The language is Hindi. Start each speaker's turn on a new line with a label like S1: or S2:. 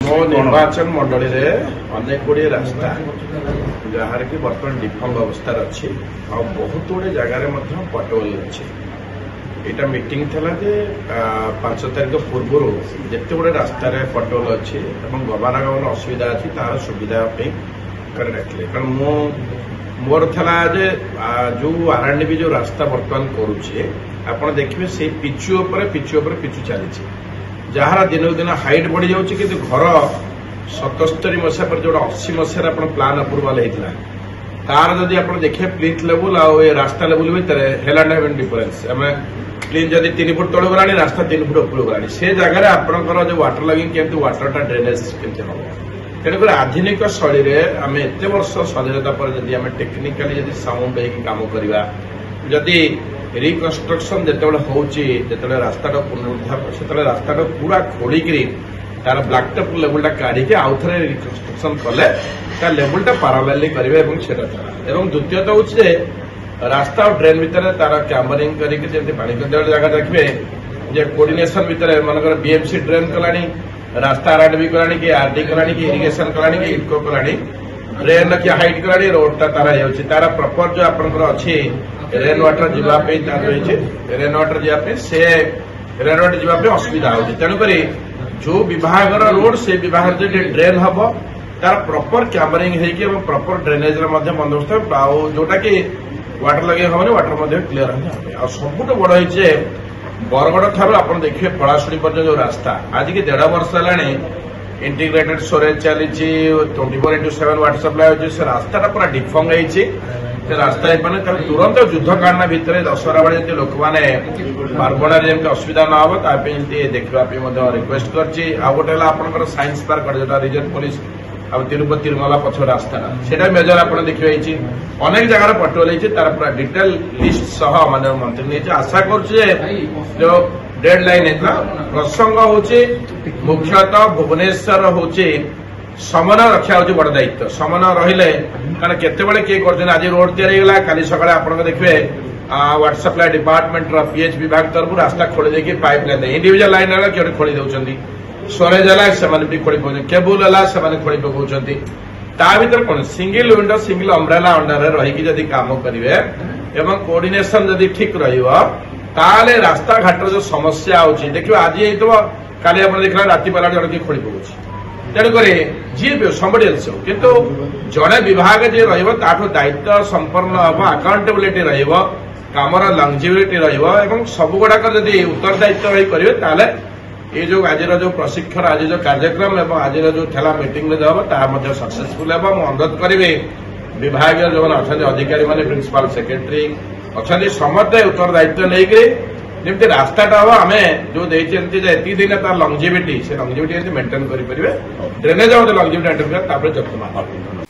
S1: मो निर्वाचन मंडली रे अनेक गुड़े रास्ता जहार की बर्तमान डिफंग अवस्था अच्छी आ बहुत गुड़े जगार पटोल अच्छी यहाँ मीटिंग थला जे 5 तारिख पूर्व जिते गुड़े रास्तार पटोल अच्छी गमनागमन असुविधा अच्छी तार सुविधा रखिले कारण मोर थला जे जो आरएनडीबी जो रास्ता बर्तमान करुचे आप देखिए से पिचु पिचु चली जहार दिन दिन हाइट बढ़ी जाऊँगी कि घर 77 मसीहा पर जो 80 मसीह प्लान अप्रूवाल होता तार जदि आप देखिए प्लिंथ लेवल आ रास्ता लेवल भितर है डिफरेन्स आम प्लिंथ जब 3 फुट तल गला रास्ता 3 फुट ऊपर गला से जगह आपंकर जो वाटर लगिंग केमती वाटरटा ड्रेनेज केमती हम तेणुक आधुनिक शैली आम एत वर्ष स्वाधीनता पर जब आम टेक्निकाली जब साउंड काम करवा जदि रिकन्स्ट्रक्शन जिते होते रास्ता पुनरुद्धार से रास्ता पूरा खोलिकी तार ब्लैक टॉप लेवलटा काढ़ी आउ थे रिकन्स्ट्रक्शन कले तार लेवलटा पारालाली करेंगे द्वितीय तो हूँ रास्ता और ड्रेन भितर तार कैमरिंग करके पानी जगह देखिए कोऑर्डिनेशन भितर मनकर बीएमसी ड्रेन कलानी रास्ता आरएनडीबी कलानी कि आरडी कलानी कि इरिगेशन कलानी कि इटको कलानी ड्रेन की हाइट कलानी रोडटा तार प्रॉपर जो आपंकर अच्छी रेन वाटर जावाई रही रेन वाटर जावाई से रेन वाटर जावाई असुविधा हो तेणुक जो विभाग रोड से विभाग जो ड्रेन हम तार प्रॉपर कैमरिंग हो प्रॉपर ड्रेनेज बंदोबस्त जोटा कि वाटर लगे हम वाटर क्लीयर हो सबुठ बड़ है बरगड़ ठार आप देखिए पलाशुणी पर जो रास्ता आज की 1.5 वर्ष है इंटीग्रेटेड स्टोरेज चली 24/7 वाटर सप्लाई हो रास्ता पूरा डिफंग है रास्ता तुरंत युद्ध कांड भितर दशहरा बेले लोक मैंने बारबड़ा जमी असुविधा न हो देखा रिक्वेस्ट करछि गोटे आपंकर साइंस पार्क जो रिजर्व पुलिस तिरुपति तिरुमला पक्ष रास्ता से मेजर आप देखिए अनेक जगह पटोल तार पूरा डिटेल लिस्ट सह मान मंत्री नहीं आशा कर जो डेड लाइन होता प्रसंग हूँ मुख्यतः भुवनेश्वर हूँ समन्वय रक्षा हूँ बड़ दायित्व समन्वय रहिले कारण केतबेले किए कर आज रोड तैयारी काली सकाଳେ आप देखिए वाटर सप्लाई डिपार्टमेंट पीएच विभाग तरफ रास्ता खोली देकी पाइप लाइन इंडिविजुअल लाइन है किए खोली दौरान स्टोरेज है खोली पकाउछन केबुल है खोली पकाउछन ता भीतर कौन single window single umbrella under रही जदि काम करेंगे एवं कोऑर्डिनेशन जदि ठीक रही रास्ता घाटर जो समस्या होची देखिए आज ये तो काली आप देखला राति बेला जड़े किए खोली पकाउछ तेणुक जी समबडी एल्स किंतु जड़े विभाग जी रही दायित्व संपन्न हम अकाउंटेबिलिटी रमर लंजिबिलिटी रबु गुड़ाक जदि उत्तरदायित्व करेंगे ये जो आज जो प्रशिक्षण आज जो कार्यक्रम एवं आज जो ठेला मीटिंग में हम तार सक्सेसफुल है अनुरोध करी विभाग जो अच्छा अधिकारी मैंने प्रिंसिपल सेक्रेटरी अच्छा समस्त उत्तरदायित्व नहीं रास्ताटा हम आम जो देती दिन तार लंजिबिलिटी से लंजिबिलिटी मेंटेन करेंगे ड्रेनेज लंजिबिलिटी मेंटेन कर जत्न